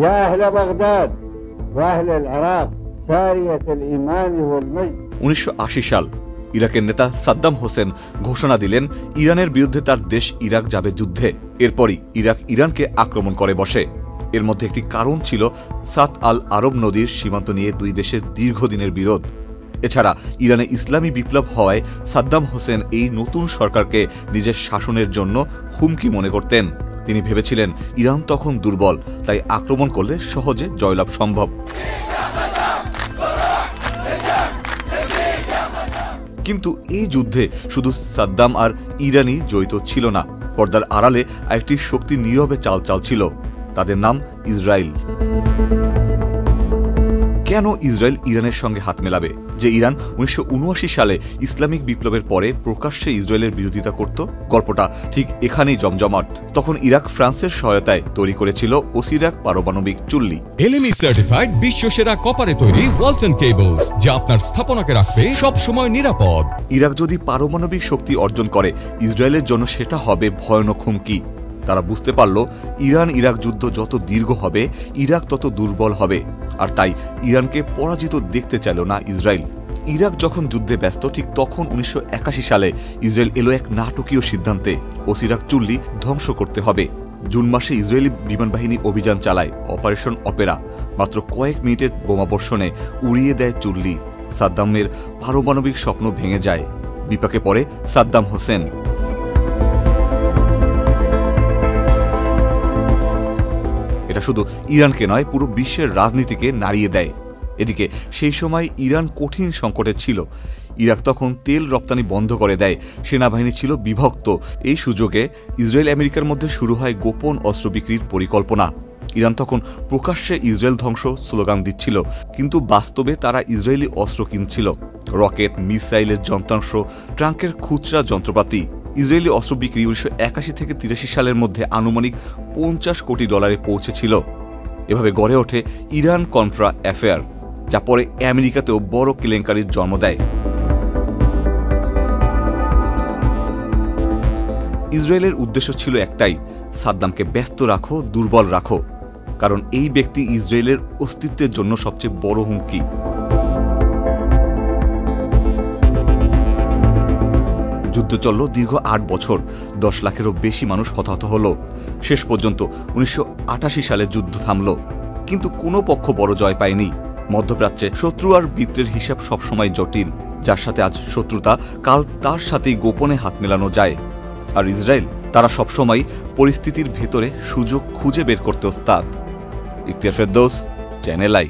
يا أهل بغداد وأهل العراق سارية الإيمان والمجد 1980 সাল ইরাকের নেতা সাদ্দাম হোসেন ঘোষণা দিলেন ইরানের বিরুদ্ধে তার দেশ ইরাক যাবে যুদ্ধে। এরপরই ইরাক ইরানকে আক্রমণ করে বসে। এর মধ্যে একটি কারণ ছিল সাত আল আরব নদীর সীমান্ত নিয়ে দুই দেশের দীর্ঘদিনের বিরোধ। এছাড়া ইরানে ইসলামী বিপ্লব হওয়ায় সাদ্দাম হোসেন এই নতুন সরকারকে নিজের শাসনের জন্য হুমকি মনে করতেন। তিনি ভেবেছিলেন ইরান তখন দুর্বল, তাই আক্রমণ করলে সহজে জয়লাভ সম্ভব। কিন্তু এই যুদ্ধে শুধু সাদ্দাম আর ইরানই জড়িত ছিল না, পর্দার আড়ালে একটি শক্তি নীরবে চাল ছিল। তাদের নাম ইসরায়েল। কেন ইসরায়েল ইরানের সঙ্গে হাত মেলাবে? যে ইরান 1979 সালে ইসলামিক বিপ্লবের পরে প্রকাশ্যে ইসরায়েলের বিরোধিতা করত। গল্পটা ঠিক এখানেই জমজমাট। তখন ইরাক ফ্রান্সের সহায়তায় তৈরি করেছিল ওসিরাক পারমাণবিক চুল্লি। এলএমই সার্টিফাইড বিশ্বসেরা কপারে তৈরি ওয়ালটন কেবলস, যা আপনার স্থাপনাকে রাখবে সব সময় নিরাপদ। ইরাক যদি পারমাণবিক শক্তি অর্জন করে, ইসরায়েলের জন্য সেটা হবে ভয়ানক হুমকি। তারা বুঝতে পারল ইরান ইরাক যুদ্ধ যত দীর্ঘ হবে, ইরাক তত দুর্বল হবে। আর তাই ইরানকে পরাজিত দেখতে চাইল না ইসরায়েল। ইরাক যখন যুদ্ধে ব্যস্ত, ঠিক তখন 1981 সালে ইসরায়েল এলো এক নাটকীয় সিদ্ধান্তে, ওসিরাক চুল্লি ধ্বংস করতে হবে। জুন মাসে ইসরায়েলি বিমান বাহিনী অভিযান চালায়, অপারেশন অপেরা। মাত্র কয়েক মিনিটের বোমাবর্ষণে উড়িয়ে দেয় চুল্লি। সাদ্দামের পারমাণবিক স্বপ্ন ভেঙে যায়। বিপাকে পড়ে সাদ্দাম হোসেন। এটা শুধু ইরানকে নয়, পুরো বিশ্বের রাজনীতিকে নাড়িয়ে দেয়। এদিকে সেই সময় ইরান কঠিন সংকটে ছিল। ইরাক তখন তেল রপ্তানি বন্ধ করে দেয়, সেনাবাহিনী ছিল বিভক্ত। এই সুযোগে ইসরায়েল আমেরিকার মধ্যে শুরু হয় গোপন অস্ত্র বিক্রির পরিকল্পনা। ইরান তখন প্রকাশ্যে ইসরায়েল ধ্বংস স্লোগান দিচ্ছিল, কিন্তু বাস্তবে তারা ইসরায়েলি অস্ত্র কিনছিল, রকেট, মিসাইলের যন্ত্রাংশ, ট্রাঙ্কের খুচরা যন্ত্রপাতি। ইসরায়েলি অস্ত্র বিক্রি 1981 থেকে 1983 সালের মধ্যে আনুমানিক $50 কোটি পৌঁছেছিল। এভাবে গড়ে ওঠে ইরান কন্ট্রা অ্যাফেয়ার, যা পরে আমেরিকাতেও বড় কেলেঙ্কারির জন্ম দেয়। ইসরায়েলের উদ্দেশ্য ছিল একটাই, সাদ্দামকে ব্যস্ত রাখো, দুর্বল রাখো, কারণ এই ব্যক্তি ইসরায়েলের অস্তিত্বের জন্য সবচেয়ে বড় হুমকি। যুদ্ধ চলল দীর্ঘ 8 বছর। 10 লাখেরও বেশি মানুষ হতাহত হল। শেষ পর্যন্ত 1988 সালে যুদ্ধ থামল, কিন্তু কোনো পক্ষ বড় জয় পায়নি। মধ্যপ্রাচ্যে শত্রু আর মিত্রের হিসাব সবসময় জটিল। যার সাথে আজ শত্রুতা, কাল তার সাথেই গোপনে হাত মেলানো যায়। আর ইসরায়েল, তারা সবসময় পরিস্থিতির ভেতরে সুযোগ খুঁজে বের করতে ওস্তাদ। Ikhtiyar Ferdous, channel I.